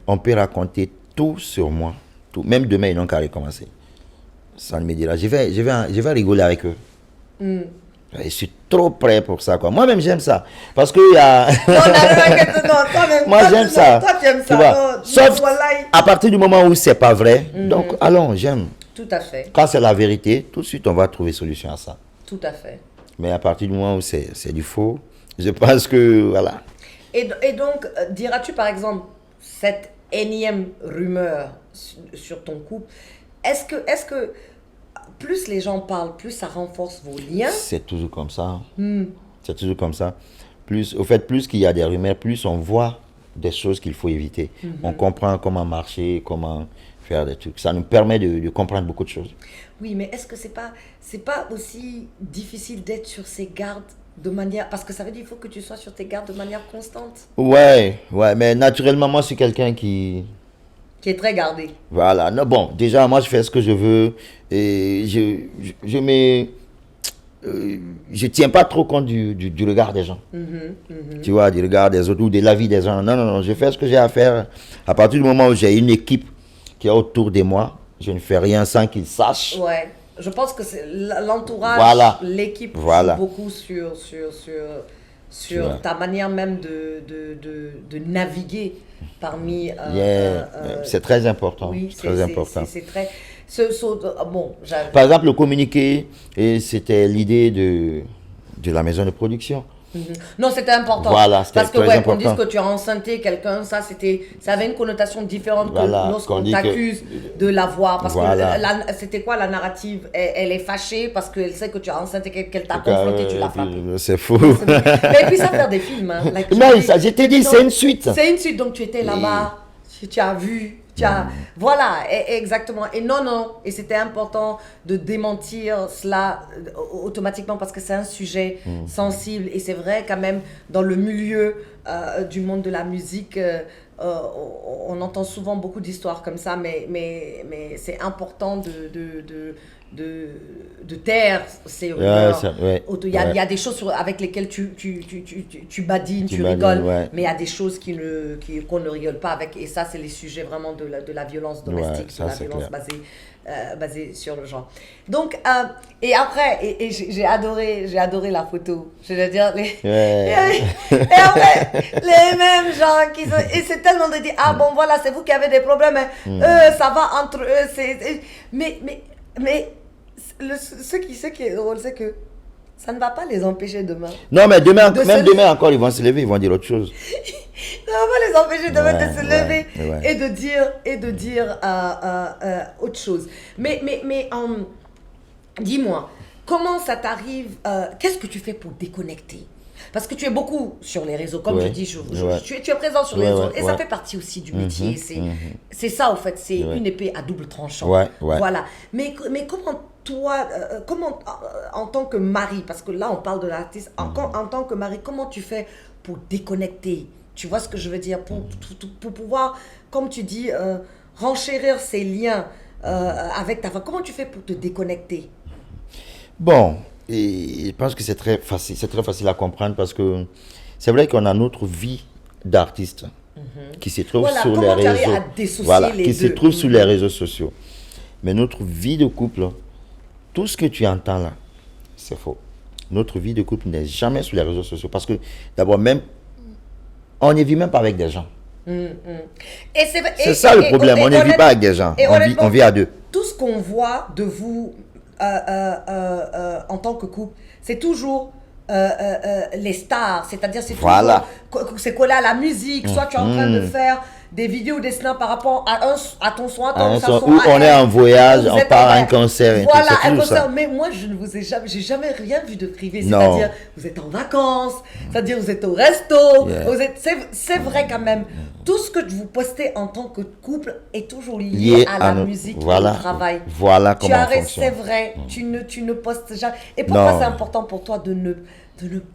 On peut raconter tout sur moi. Tout. Même demain, ils n'ont qu'à recommencer. Ça ne me dit rien. Je vais rigoler avec eux. Je suis trop prêt pour ça, quoi. Moi-même, j'aime ça. Parce qu'il y a... Moi, j'aime ça. Toi, tu aimes Tu ça. vois. Non, Sauf wallahi. à partir du moment où c'est pas vrai. Donc, allons, j'aime. Tout à fait. Quand c'est la vérité, tout de suite, on va trouver solution à ça. Tout à fait. Mais à partir du moment où c'est du faux, je pense que, voilà. Et donc, diras-tu par exemple, cette énième rumeur sur ton couple, est-ce que plus les gens parlent, plus ça renforce vos liens? C'est toujours comme ça. C'est toujours comme ça. Plus qu'il y a des rumeurs, plus on voit des choses qu'il faut éviter. On comprend comment marcher, comment faire des trucs. Ça nous permet de comprendre beaucoup de choses. Oui, mais est-ce que c'est pas aussi difficile d'être sur ses gardes de manière... Parce que ça veut dire qu'il faut que tu sois sur tes gardes de manière constante. Ouais, mais naturellement, moi, je suis quelqu'un qui est très gardé. Voilà. Non, bon, déjà, moi, je fais ce que je veux. Et je tiens pas trop compte du regard des gens. Tu vois, du regard des autres ou de l'avis des gens. Non, je fais ce que j'ai à faire. À partir du moment où j'ai une équipe qui est autour de moi, je ne fais rien sans qu'ils sachent. Ouais, je pense que c'est l'entourage, voilà. l'équipe joue beaucoup sur ta manière même de naviguer parmi... c'est très important. Oui, très important. C'est très... bon, par exemple, le communiqué, c'était l'idée de la maison de production. Non, c'était important. Voilà, c'était parce que très important. qu'on dise que tu as enceinté quelqu'un, ça avait une connotation différente que lorsqu'on t'accuse de l'avoir. Parce que c'était quoi la narrative? Elle est fâchée parce qu'elle sait que tu as enceinté, qu'elle t'a confronté, tu l'as frappé. C'est fou. Mais puis ça faire des films. Hein, non, je t'ai dit, c'est une suite. C'est une suite, donc tu étais là-bas, tu as vu. Voilà, exactement. Et non, et c'était important de démentir cela automatiquement parce que c'est un sujet sensible. Et c'est vrai quand même, dans le milieu du monde de la musique, on entend souvent beaucoup d'histoires comme ça, mais c'est important de taire ces rumeurs. Il y a des choses avec lesquelles tu badines, tu rigoles, mais il y a des choses qu'on ne rigole pas avec. Et ça, c'est les sujets vraiment de la violence domestique, de la violence basée sur le genre. Donc, et après, j'ai adoré la photo. Je veux dire, et après, les mêmes gens qui sont... Et c'est tellement de dire, ah bon, voilà, c'est vous qui avez des problèmes, ça va entre eux. Mais ce qui est drôle, c'est que ça ne va pas les empêcher demain. Non, mais demain encore, ils vont se lever, ils vont dire autre chose. Ça ne va pas les empêcher demain de se lever et de dire autre chose. Mais dis-moi, comment ça t'arrive, qu'est-ce que tu fais pour déconnecter? Parce que tu es beaucoup sur les réseaux, comme je dis, tu es présent sur les réseaux. Et ça fait partie aussi du métier. C'est ça, en fait, c'est une épée à double tranchant. Voilà. Mais comment toi, en tant que mari, parce que là, on parle de l'artiste, en tant que mari, comment tu fais pour déconnecter? Tu vois ce que je veux dire? Pour pouvoir, comme tu dis, renchérir ces liens avec ta femme. Comment tu fais pour te déconnecter? Bon, et je pense que c'est très facile à comprendre parce que c'est vrai qu'on a notre vie d'artiste qui se trouve sur les réseaux. Se trouve sur les réseaux sociaux. Mais notre vie de couple, tout ce que tu entends là, c'est faux. Notre vie de couple n'est jamais sur les réseaux sociaux parce que d'abord même, on ne vit même pas avec des gens. C'est ça le problème, on ne vit pas avec des gens, on vit à deux. Tout ce qu'on voit de vous en tant que couple, c'est toujours les stars, c'est-à-dire c'est collé à la musique, soit tu es en train de faire des vidéos, des snaps par rapport à ton soin, où on est en voyage, on part à un concert. Voilà, un concert. Mais moi, je ne vous ai jamais, j'ai jamais rien vu de privé. C'est-à-dire, vous êtes en vacances, c'est-à-dire, vous êtes au resto, c'est vrai quand même. Tout ce que vous postez en tant que couple est toujours lié à la musique et au travail. Voilà comment on fonctionne. C'est vrai, tu ne postes jamais. Et pourquoi c'est important pour toi de ne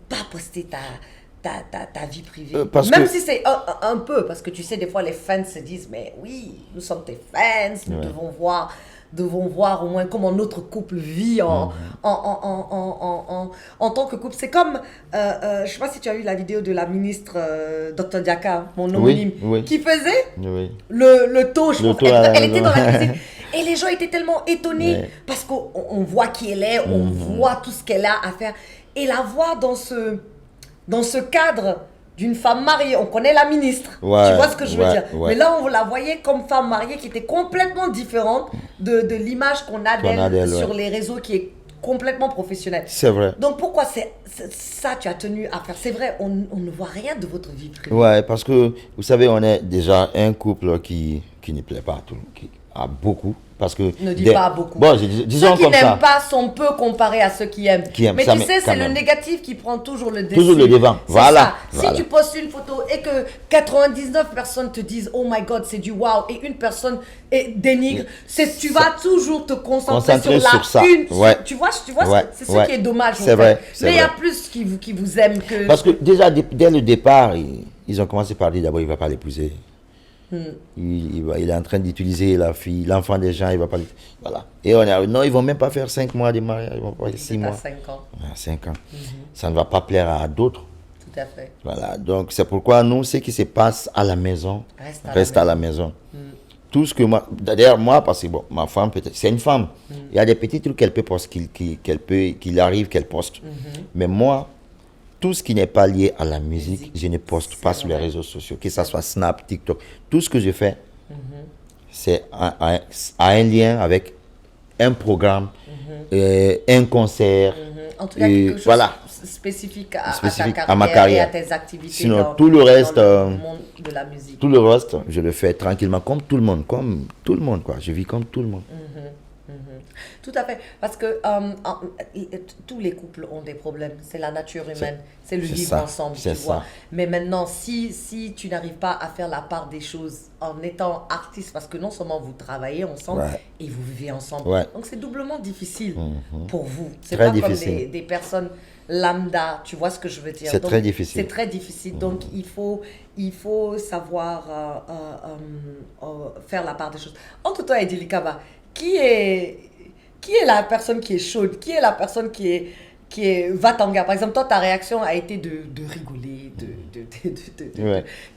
pas poster ta vie privée, même si c'est un peu, parce que tu sais, des fois les fans se disent, mais oui, nous sommes tes fans, nous devons voir au moins comment notre couple vit en tant que couple. C'est comme, je sais pas si tu as vu la vidéo de la ministre Dr Diaka, mon homonyme, qui faisait le toast. Elle était dans la cuisine. Et les gens étaient tellement étonnés parce qu'on voit qui elle est, on voit tout ce qu'elle a à faire. Et la voir dans ce cadre d'une femme mariée, on connaît la ministre, tu vois ce que je veux dire. Mais là, on la voyait comme femme mariée qui était complètement différente de l'image qu'on a d'elle sur les réseaux, qui est complètement professionnelle. C'est vrai. Donc pourquoi ça tu as tenu à faire? C'est vrai, on ne voit rien de votre vie privée. Ouais, parce que vous savez, on est déjà un couple qui ne plaît pas à tout, à beaucoup. Parce que ne dis pas beaucoup. Bon, disons ceux qui n'aiment pas sont peu comparés à ceux qui aiment. Mais tu sais, c'est le négatif qui prend toujours le dessus. Toujours le devant. Voilà. Si tu postes une photo et que 99 personnes te disent oh my god, c'est du wow, et une personne dénigre, tu vas toujours te concentrer sur ça. Une. Tu vois, c'est ce qui est dommage. C'est vrai. Mais il y a plus qui vous aiment que. Parce que déjà, dès le départ, ils ont commencé par dire d'abord, il ne va pas l'épouser. Il est en train d'utiliser la fille, l'enfant des gens, il va pas. Voilà. Et on a non, ils vont même pas faire 5 mois de mariage, ils vont pas faire 6 mois. 5 ans. 5 ans. Ça ne va pas plaire à d'autres. Tout à fait. Voilà. Donc c'est pourquoi nous, ce qui se passe à la maison, reste à la maison. Tout ce que moi, d'ailleurs moi, parce que bon, ma femme peut-être, c'est une femme. Il y a des petits trucs qu'elle peut poster, qu'il arrive qu'elle poste. Mais moi, tout ce qui n'est pas lié à la musique, je ne poste pas sur les réseaux sociaux, que ce soit Snap, TikTok. Tout ce que je fais, c'est a un lien avec un programme, un concert. En tout cas, quelque chose spécifique à ma carrière et à tes activités. Sinon, tout le reste, dans le monde de la musique. Tout le reste, je le fais tranquillement, comme tout le monde, quoi. Je vis comme tout le monde. Tout à fait, parce que tous les couples ont des problèmes, c'est la nature humaine, c'est le vivre ensemble, tu vois. Mais maintenant, si tu n'arrives pas à faire la part des choses en étant artiste, parce que non seulement vous travaillez ensemble et vous vivez ensemble, donc c'est doublement difficile pour vous. C'est pas difficile. Comme des personnes lambda, tu vois ce que je veux dire. C'est très difficile. C'est très difficile, donc il faut savoir faire la part des choses. Entre toi et Dilikaba, qui est la personne qui est chaude? Qui est la personne qui est va-t-en-guerre? Par exemple, toi, ta réaction a été de rigoler,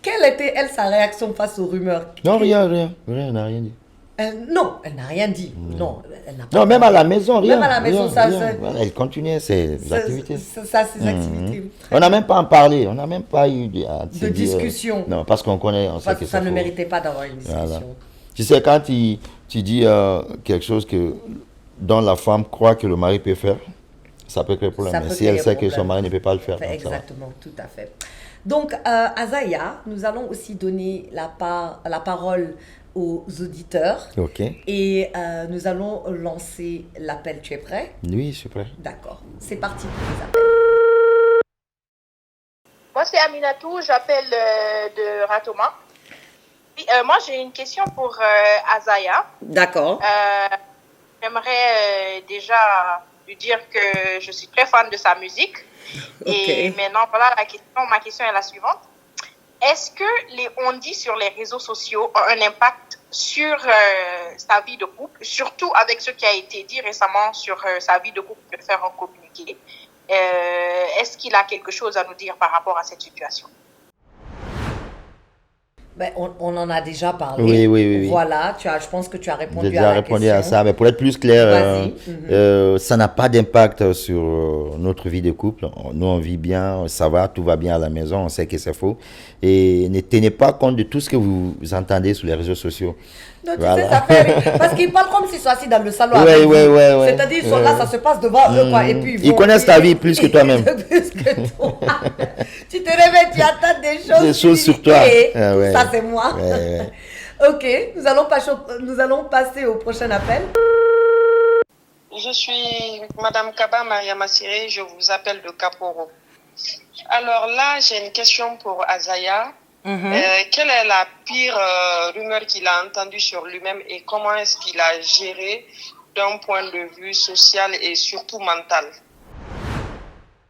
Quelle était, elle, sa réaction face aux rumeurs? Non, rien, elle n'a rien dit. Non, elle n'a rien dit. Non, elle n'a pas. Non, même à la maison, rien. Même à la maison, rien. Elle continuait ses activités. Ses activités. On n'a même pas en parlé, on n'a même pas eu de discussion. Non, parce qu'on connaît, on sait que ça ne méritait pas d'avoir une discussion. Voilà. Tu sais, quand tu dis quelque chose dont la femme croit que le mari peut faire, ça peut créer problème. Mais si elle sait que son mari ne peut pas le faire. Exactement, tout à fait. Donc, Azaya, nous allons aussi donner la parole aux auditeurs. Ok. Et nous allons lancer l'appel. Tu es prêt? Oui, je suis prêt. D'accord. C'est parti pour les appels. Moi, c'est Aminatou, j'appelle de Ratoma. Moi, j'ai une question pour Azaya. D'accord. J'aimerais déjà lui dire que je suis très fan de sa musique. Okay. Et maintenant, voilà ma question est la suivante. Est-ce que les on-dit sur les réseaux sociaux ont un impact sur sa vie de couple, surtout avec ce qui a été dit récemment sur sa vie de couple, de faire un communiqué? Est-ce qu'il a quelque chose à nous dire par rapport à cette situation? Ben, on en a déjà parlé. Oui. Voilà, je pense que tu as répondu à la question. J'ai déjà répondu à ça, mais pour être plus clair, ça n'a pas d'impact sur notre vie de couple. Nous, on vit bien, ça va, tout va bien à la maison, on sait que c'est faux. Et ne tenez pas compte de tout ce que vous entendez sur les réseaux sociaux. Non, tu Voilà. sais, ça fait rire. Parce qu'ils parlent comme s'ils sont assis dans le salon. Ouais, avec ouais, vous. ouais, ouais. C'est-à-dire, ils sont là, ça se passe devant eux, quoi. Et puis, Ils connaissent ta vie plus que toi-même. Plus que toi. Tu te réveilles, tu attends des choses. Des choses tu dis, sur toi. Eh, Ah, ouais. ça, c'est moi. Ouais, ouais. Ok, nous allons passer au prochain appel. Je suis Madame Kaba Maria Massiré, je vous appelle de Caporo. Alors là, j'ai une question pour Azaya. Quelle est la pire rumeur qu'il a entendue sur lui-même et comment est-ce qu'il a géré d'un point de vue social et surtout mental?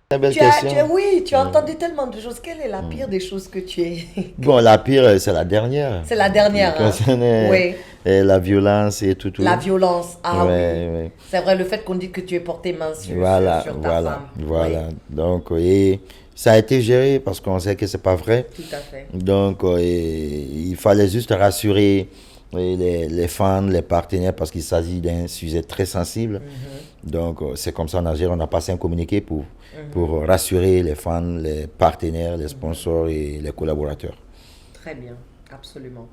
Très belle question. Oui, tu as entendu tellement de choses. Quelle est la pire des choses que tu es? Bon, la pire, c'est la dernière. C'est la dernière. Qui concernait, Oui. la violence et tout. La violence, ah Ouais, oui. ouais. C'est vrai, le fait qu'on dit que tu es porté main sur, Voilà, sur ta voilà, femme. voilà. Oui, Donc, et ça a été géré parce qu'on sait que c'est pas vrai. tout à fait. Donc, il fallait juste rassurer les fans, les partenaires, parce qu'il s'agit d'un sujet très sensible. Donc, c'est comme ça on a géré. On a passé un communiqué pour rassurer les fans, les partenaires, les sponsors et les collaborateurs. Très bien, absolument.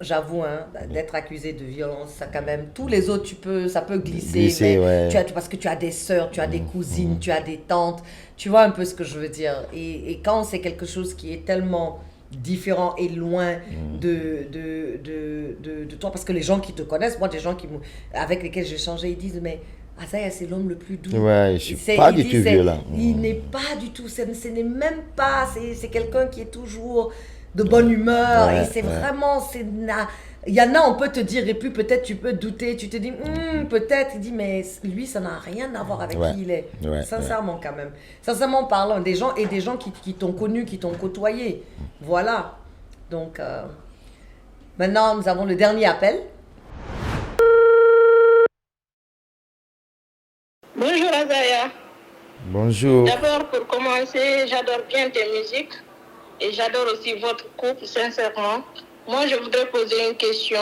J'avoue, hein, d'être accusé de violence, ça quand même. Tous les autres, ça peut glisser, mais ouais. parce que tu as des sœurs, tu as des cousines, tu as des tantes. Tu vois un peu ce que je veux dire. Et quand c'est quelque chose qui est tellement différent et loin de toi, parce que les gens qui te connaissent, moi, des gens avec lesquels j'ai échangé, ils disent, mais Azaya, c'est l'homme le plus doux. Ouais, je suis pas du tout violent. Il n'est pas du tout, ce n'est même pas, c'est quelqu'un qui est toujours de bonne humeur, Ouais, et c'est vraiment, il y en a, on peut te dire, et puis peut-être tu peux douter, tu te dis, peut-être, il dit, mais lui, ça n'a rien à voir avec qui il est. Sincèrement, quand même. Sincèrement parlant, des gens qui t'ont connu, qui t'ont côtoyé. Voilà. Donc, maintenant, nous avons le dernier appel. Bonjour Azaya. Bonjour. D'abord, pour commencer, j'adore bien tes musiques et j'adore aussi votre couple, sincèrement. Moi, je voudrais poser une question.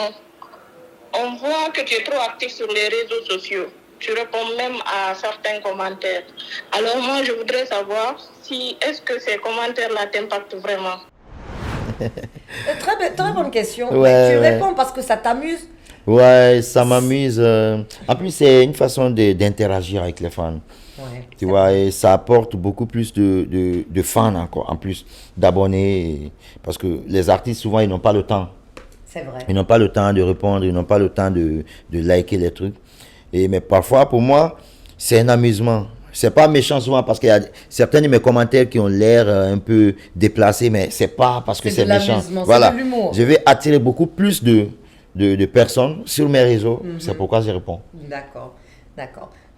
On voit que tu es trop actif sur les réseaux sociaux. Tu réponds même à certains commentaires. Alors moi, je voudrais savoir est-ce que ces commentaires-là t'impactent vraiment? Très bonne question. Ouais, tu réponds parce que ça t'amuse. Ouais, ça m'amuse. En plus, c'est une façon d'interagir avec les fans. Ouais, tu vois, et ça apporte beaucoup plus de fans encore, en plus d'abonnés. Parce que les artistes, souvent, ils n'ont pas le temps. C'est vrai. Ils n'ont pas le temps de répondre, ils n'ont pas le temps de liker les trucs. Mais parfois, pour moi, c'est un amusement. C'est pas méchant souvent parce qu'il y a certains de mes commentaires qui ont l'air un peu déplacés, mais c'est pas parce que c'est méchant. Voilà. C'est de l'humour. Je vais attirer beaucoup plus de personnes sur mes réseaux. C'est pourquoi je réponds. D'accord.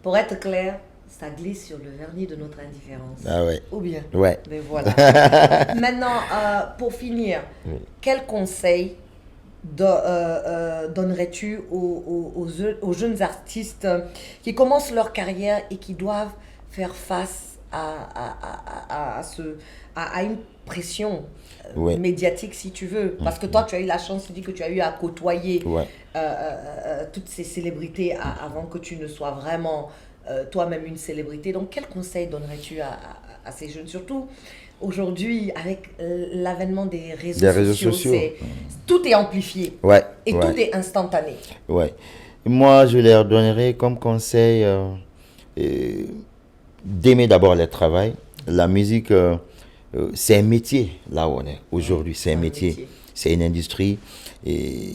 Pour être clair, ça glisse sur le vernis de notre indifférence. Ah ouais. Ou bien. Ouais. Mais voilà. Maintenant, pour finir, quel conseil donnerais-tu aux jeunes artistes qui commencent leur carrière et qui doivent faire face à une pression médiatique, si tu veux? Parce que toi, tu as eu la chance, tu dis que tu as eu à côtoyer toutes ces célébrités avant que tu ne sois vraiment toi-même une célébrité. Donc, quel conseil donnerais-tu à ces jeunes? Surtout aujourd'hui, avec l'avènement des réseaux sociaux. Tout est amplifié. Et tout est instantané. Ouais. Moi, je leur donnerais comme conseil d'aimer d'abord le travail. La musique, c'est un métier, là où on est aujourd'hui. C'est un métier. C'est une industrie. Et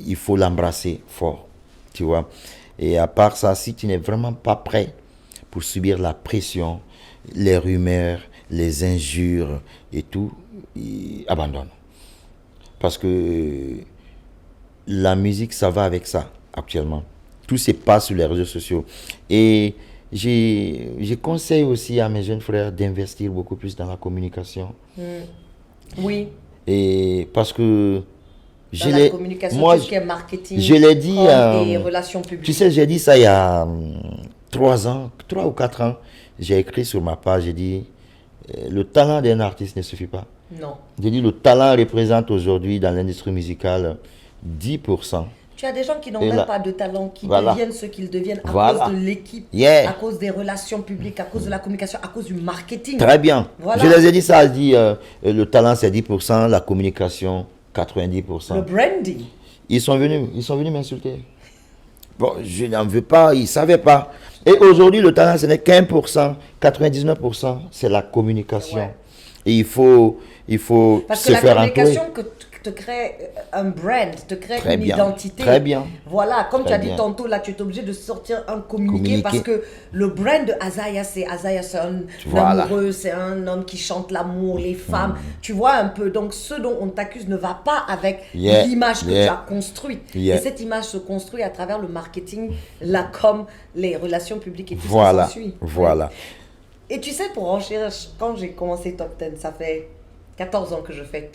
il faut l'embrasser fort. Tu vois. Et à part ça, si tu n'es vraiment pas prêt pour subir la pression, les rumeurs, les injures et tout, abandonne. Parce que la musique, ça va avec ça, actuellement. Tout se passe sur les réseaux sociaux. Et je conseille aussi à mes jeunes frères d'investir beaucoup plus dans la communication. Oui. Et parce que dans la communication, tout ce qui est marketing, je l'ai dit, et relations publiques. Tu sais, j'ai dit ça il y a 3 ou 4 ans. J'ai écrit sur ma page, j'ai dit, le talent d'un artiste ne suffit pas. Non. J'ai dit, le talent représente aujourd'hui dans l'industrie musicale 10%. Tu as des gens qui n'ont même pas de talent, qui deviennent ce qu'ils deviennent à cause de l'équipe, à cause des relations publiques, à cause de la communication, à cause du marketing. Très bien. Voilà. Je les ai dit ça, je dis, le talent c'est 10%, la communication 90%. Le branding. Ils sont venus m'insulter. Bon, je n'en veux pas, ils ne savaient pas. Et aujourd'hui, le talent, ce n'est qu'1%, 99%, c'est la communication. Ouais. Et il faut Parce se que la faire entourer. communication te crée un brand, te crée Très une bien, identité. très bien. Voilà, comme Très tu as dit bien. tantôt, là, tu es obligé de sortir un communiqué Communiquer. parce que le brand de Azaya, c'est un Voilà. amoureux, c'est un homme qui chante l'amour, les femmes. Tu vois un peu. Donc, ce dont on t'accuse ne va pas avec Yeah, l'image que yeah. tu as construite. Yeah. Et cette image se construit à travers le marketing, la com, les relations publiques et tout Voilà, ça s'ensuit. voilà. Et tu sais, pour enchérir, quand j'ai commencé Top 10, ça fait 14 ans que je fais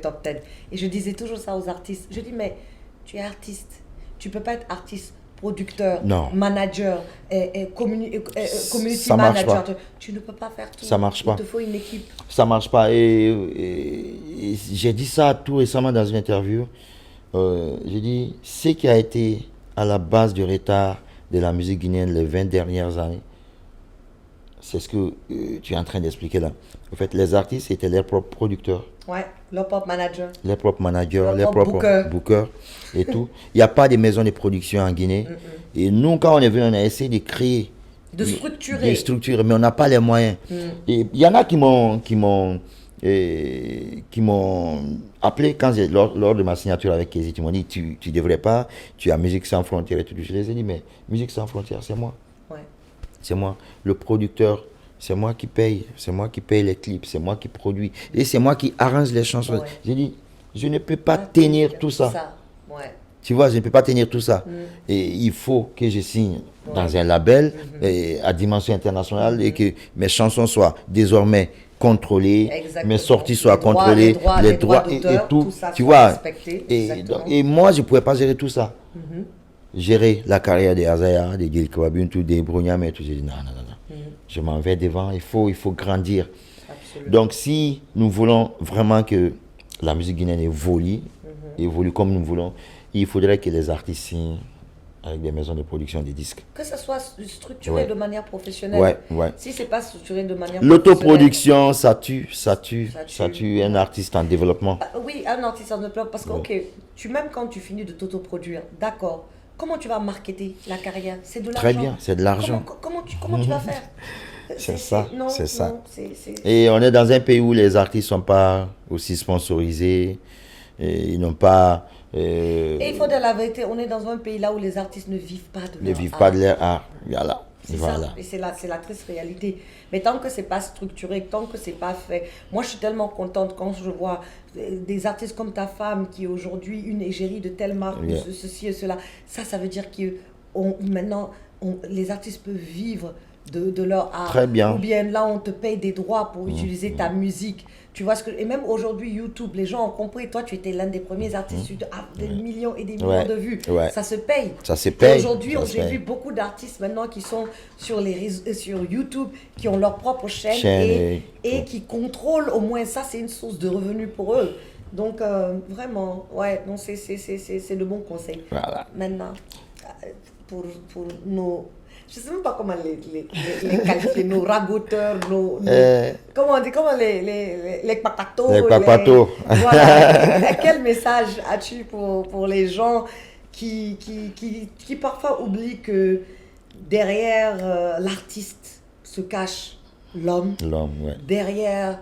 Top 10. Et je disais toujours ça aux artistes. Je dis, mais tu es artiste. Tu ne peux pas être artiste, producteur, Non. manager, community Ça marche manager. pas. Tu ne peux pas faire tout. Ça marche pas. Il te faut une équipe. Ça marche pas. Et j'ai dit ça tout récemment dans une interview. J'ai dit, ce qui a été à la base du retard de la musique guinéenne les 20 dernières années, c'est ce que tu es en train d'expliquer là. En fait, les artistes étaient leurs propres producteurs, Ouais, leur pop manager. leurs propres managers, Leurs leurs propres propres bookers et tout. Il n'y a pas de maisons de production en Guinée. Et nous, quand on est venu, on a essayé de créer, De structurer. de structurer, mais on n'a pas les moyens. Et il y en a qui m'ont appelé quand lors de ma signature avec Kézit. Ils m'ont dit, tu devrais pas, tu as Musique Sans Frontières et tout. Je les ai dit, mais Musique Sans Frontières, c'est moi. Ouais. C'est moi. Le producteur, c'est moi qui paye. C'est moi qui paye les clips. C'est moi qui produis. Et c'est moi qui arrange les chansons. Ouais. J'ai dit, je ne peux pas tenir tout ça. Ouais. Tu vois, je ne peux pas tenir tout ça. Et il faut que je signe dans un label à dimension internationale et que mes chansons soient désormais contrôlées, Exactement. mes sorties soient Les droits, contrôlées, les droits et d'auteur, tout. tout ça Tu soit vois. respecté, Et, exactement. et moi, je ne pouvais pas gérer tout ça. Gérer la carrière de Azaya, de Gil Kwabuntu, de Brunyam et tout. J'ai dit non. Je m'en vais devant, il faut grandir. Absolument. Donc, si nous voulons vraiment que la musique guinéenne évolue comme nous voulons, il faudrait que les artistes signent avec des maisons de production des disques. Que ce soit structuré Ouais. de manière professionnelle. Ouais. Si c'est pas structuré de manière L'autoproduction, ça tue Ça tue. un artiste en développement. Oui, un artiste en développement, parce que, ok, même quand tu finis de t'autoproduire, d'accord, comment tu vas marketer la carrière? C'est de l'argent. Très bien, c'est de l'argent. Comment tu vas faire? C'est ça, non, c'est ça. non, c'est- Et on est dans un pays où les artistes ne sont pas aussi sponsorisés, et ils n'ont pas... Et il faut dire la vérité, on est dans un pays là où les artistes ne vivent pas de ne leur vivent art. pas de leur art. Voilà. C'est Voilà. ça, et c'est la triste réalité. Mais tant que c'est pas structuré, tant que c'est pas fait, moi je suis tellement contente quand je vois des artistes comme ta femme qui est aujourd'hui une égérie de telle marque, Yeah. ceci et cela. Ça veut dire que maintenant les artistes peuvent vivre de leur art. Très bien. Ou bien là on te paye des droits pour utiliser ta musique. Tu vois ce que, et même aujourd'hui YouTube, les gens ont compris. Toi tu étais l'un des premiers artistes des millions et des millions Ouais. de vues. Ouais. Ça se paye. Ça se Et paye. aujourd'hui, Ça se j'ai paye. vu beaucoup d'artistes maintenant qui sont sur sur YouTube, qui ont leur propre chaîne, Chaîne et qui contrôlent au moins ça, c'est une source de revenus pour eux. Donc vraiment, ouais, non, c'est de bons conseils. Voilà. Maintenant, pour nos... Je ne sais même pas comment les qualifier, nos ragoteurs, comment on dit, comment les papatos. Les papatos. Voilà. Quel message as-tu pour les gens qui parfois oublient que derrière l'artiste se cache l'homme, Ouais. derrière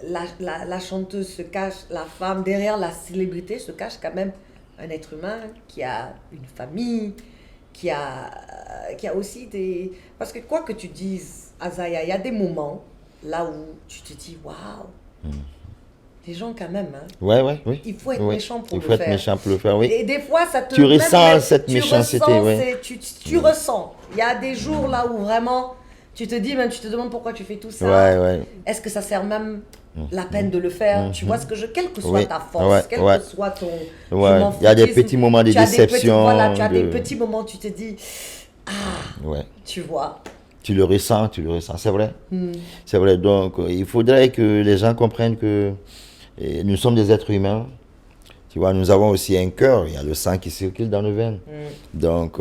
la chanteuse se cache la femme, derrière la célébrité se cache quand même un être humain qui a une famille, qui a aussi des... Parce que quoi que tu dises, Azaya, il y a des moments là où tu te dis, waouh, les gens quand même, hein, Oui. il faut être méchant pour Il le faut être faire. méchant pour le faire, oui. Et des fois, ça te... Tu ressens cette tu méchanceté, ressens, ouais. tu ressens. Il y a des jours là où vraiment, tu te dis, même tu te demandes pourquoi tu fais tout ça. Ouais. Est-ce que ça sert même la peine de le faire? Tu vois ce que quelle que soit Oui. ta force, quel Ouais. que soit ton... Ouais. je m'en Il y a des foutisme, petits moments de tu as des petits- déception. voilà, tu as des de- petits moments, tu te dis, Ouais. tu vois. Tu le ressens, c'est vrai. C'est vrai, donc il faudrait que les gens comprennent que nous sommes des êtres humains. Tu vois, nous avons aussi un cœur, il y a le sang qui circule dans nos veines. Donc,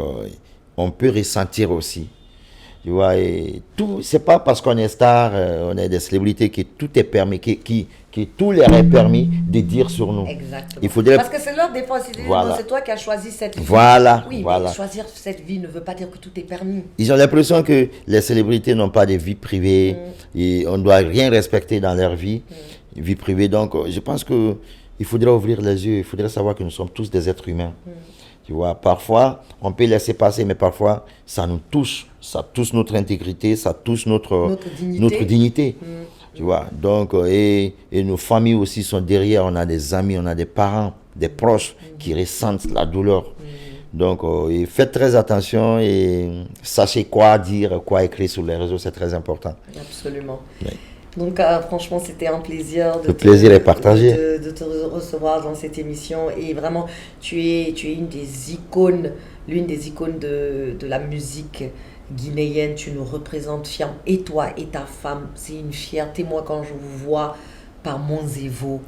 on peut ressentir aussi. Tu vois, et tout, c'est pas parce qu'on est star, on est des célébrités que tout est permis, que tout leur est permis de dire sur nous. Exactement. Il faudrait... Parce que c'est leur défense. Voilà. C'est toi qui as choisi cette vie. Voilà. Oui, voilà. mais choisir cette vie ne veut pas dire que tout est permis. Ils ont l'impression que les célébrités n'ont pas de vie privée et on ne doit rien respecter dans leur vie privée. Donc, je pense qu'il faudrait ouvrir les yeux, il faudrait savoir que nous sommes tous des êtres humains. Tu vois, parfois, on peut laisser passer, mais parfois, ça nous touche. Ça touche notre intégrité, ça touche notre dignité. Tu vois, donc, et nos familles aussi sont derrière. On a des amis, on a des parents, des proches qui ressentent la douleur. Donc, et faites très attention et sachez quoi dire, quoi écrire sur les réseaux, c'est très important. Absolument. Oui. Donc, franchement, c'était un plaisir Le plaisir est partagé. De te recevoir dans cette émission. Et vraiment, tu es une des icônes, l'une des icônes de la musique guinéenne. Tu nous représentes fièrement. Et toi et ta femme, c'est une fierté. Moi, quand je vous vois par Monzévo.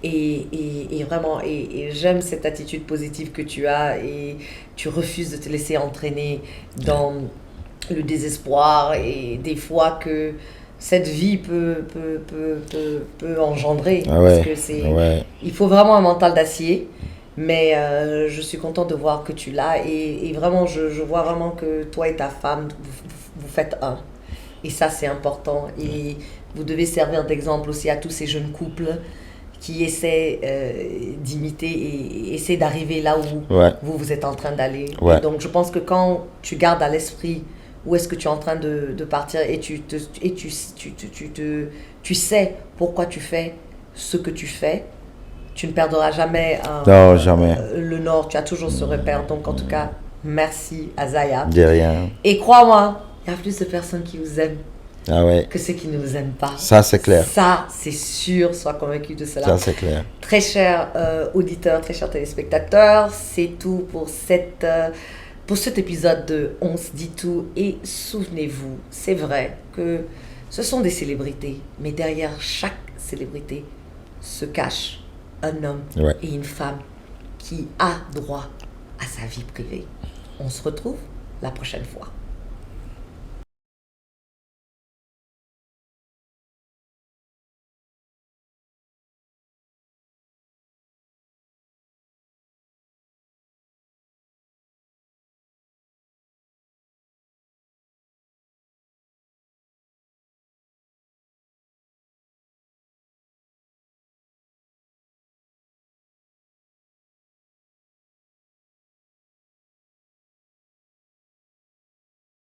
Et vraiment, et j'aime cette attitude positive que tu as. Et tu refuses de te laisser entraîner dans le désespoir. Et des fois que cette vie peut engendrer. Parce que il faut vraiment un mental d'acier. Mais je suis contente de voir que tu l'as. Et vraiment, je vois vraiment que toi et ta femme, vous faites un. Et ça, c'est important. Et vous devez servir d'exemple aussi à tous ces jeunes couples qui essaient d'imiter et essaient d'arriver là où vous êtes en train d'aller. Et donc, je pense que quand tu gardes à l'esprit où est-ce que tu es en train de partir et tu sais pourquoi tu fais ce que tu fais, tu ne perdras jamais, jamais. Le nord. Tu as toujours ce repère. Donc, en tout cas, merci Azaya. De rien. Et crois-moi, il y a plus de personnes qui vous aiment que ceux qui ne vous aiment pas. Ça, c'est clair. Ça, c'est sûr. Sois convaincu de cela. Ça, c'est clair. Très chers auditeurs, très chers téléspectateurs, c'est tout pour cet épisode de On se dit tout. Et souvenez-vous, c'est vrai que ce sont des célébrités, mais derrière chaque célébrité se cache un homme et une femme qui a droit à sa vie privée. On se retrouve la prochaine fois.